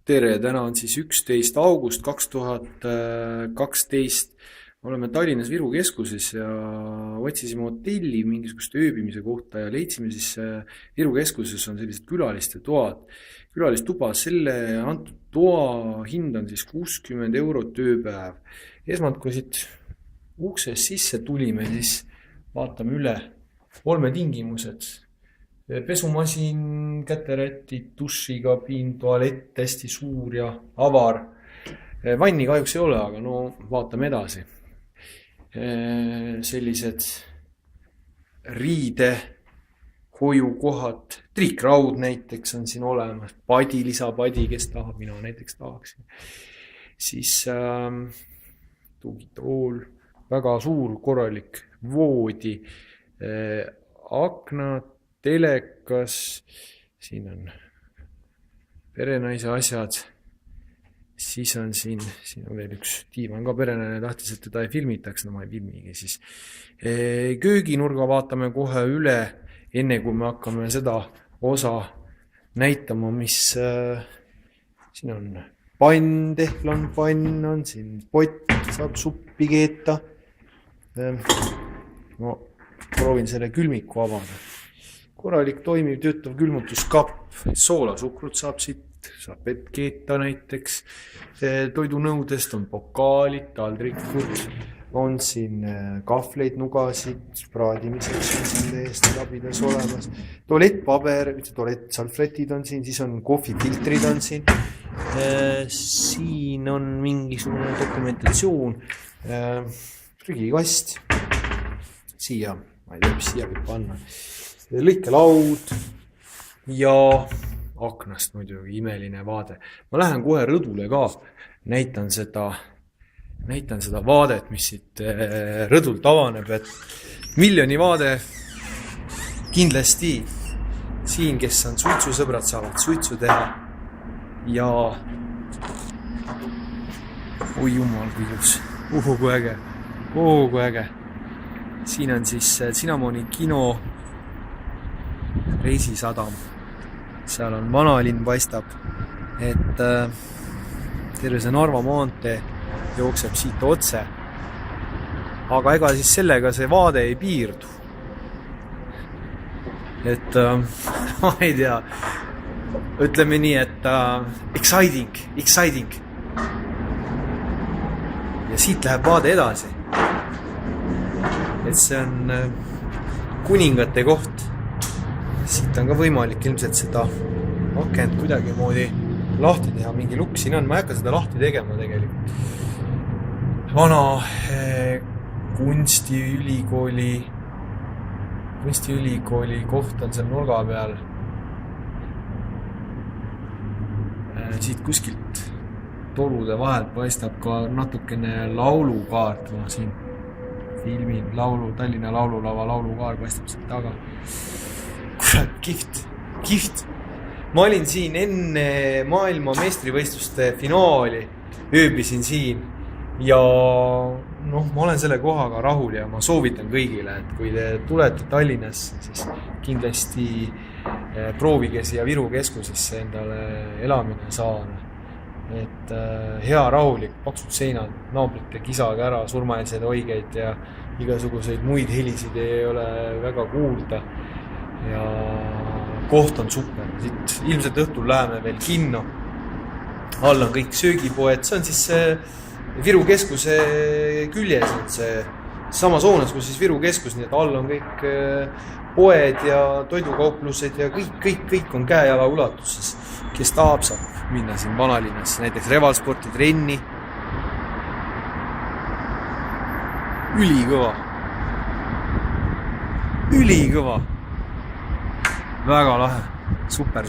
Tere, täna on siis 11. august 2012. Oleme Tallinnas Viru keskuses ja otsisime hotelli mingisugust ööbimise kohta ja leidsime siis Viru keskuses on sellised külaliste toad. Külalistuba, selle antud toa hind on siis 60 eurot ööpäev. Esmalt, kui siit uksest sisse tulime, siis vaatame üle olmetingimused. Pesumasin, käterätid, dušikabiin, tualett, hästi suur ja avar. Vanni kahjuks ei ole, aga no vaatame edasi. Sellised riide hoiukohad, triikraud näiteks on siin olemas, padi, lisapadi, kes tahab, mina näiteks tahaksin. Siis tugitool, väga suur, korralik voodi, aknad, telekas, siin on perenaise asjad, siis on siin on veel üks diivan ka perenaine, tahtis, et teda ei filmitaks, no ma ei filmigi siis. Kööginurga vaatame kohe üle, enne kui me hakkame seda osa näitama, mis siin on pann, tehvlonpann on siin, pott, saab suppi keeta. No, proovin selle külmiku avada. Korralik toimiv töötav külmutuskapp, soolasukrut saab siit, saab vett keeta näiteks. Toidunõudest on pokaalid, taldrikud, on siin kahvleid, nugasid, praadimiseks on siin täiesti rabides olemas. Tualettpaber, salfretid on siin, siis on kohvifiltrid on siin. Siin on mingisugune dokumentatsioon, prügikast, siia, ma ei tea, mis siia võib panna. Lõikelaud ja aknast muidugi imeline vaade. Ma lähen kohe rõdule ka, näitan seda vaadet, mis siit rõdult avaneb, et miljoni vaade kindlasti siin, kes on suitsusõbrad, saavad suitsu teha ja oi jumal, kui ilus, kui äge. Siin on siis Cinnamoni kino, Reisisadam, seal on vanalinn paistab, et terve see Narva maantee jookseb siit otse, aga ega siis sellega see vaade ei piirdu, et ma ei tea, ütleme nii, et exciting ja siit läheb vaade edasi, et see on kuningate koht. Siit on ka võimalik ilmselt seda akent kuidagi moodi lahti teha, mingi lukk siin on, ma ei hakka seda lahti tegema tegelikult. Vana kunstiülikooli koht on seal nurga peal. Siit kuskilt torude vahelt paistab ka natukene laulukaart, ma siin filmin Tallinna laululava laulukaar paistab siit taga. Kihvt. Ma olin siin enne maailma meistrivõistluste finaali, ööbisin siin ja noh, ma olen selle kohaga rahul ja ma soovitan kõigile, et kui te tulete Tallinnasse, siis kindlasti proovige siia Viru keskusesse endale elamine saada. Et hea rahulik, paksud seinad, naabrite kisage ära, surmaeelseid oigeid ja igasuguseid muid helisid ei ole väga kuulda. Ja koht on super, siit ilmselt õhtul läheme veel kinno, all on kõik söögipoed, see on siis Viru keskuse küljes, et see samas hoones, kus siis Viru keskus, nii et all on kõik poed ja toidukauplused ja kõik on käejala ulatuses, kes tahab saab minna siin vanalinnasse, näiteks revalsporti, trenni, ülikõva. Väga lahe, super.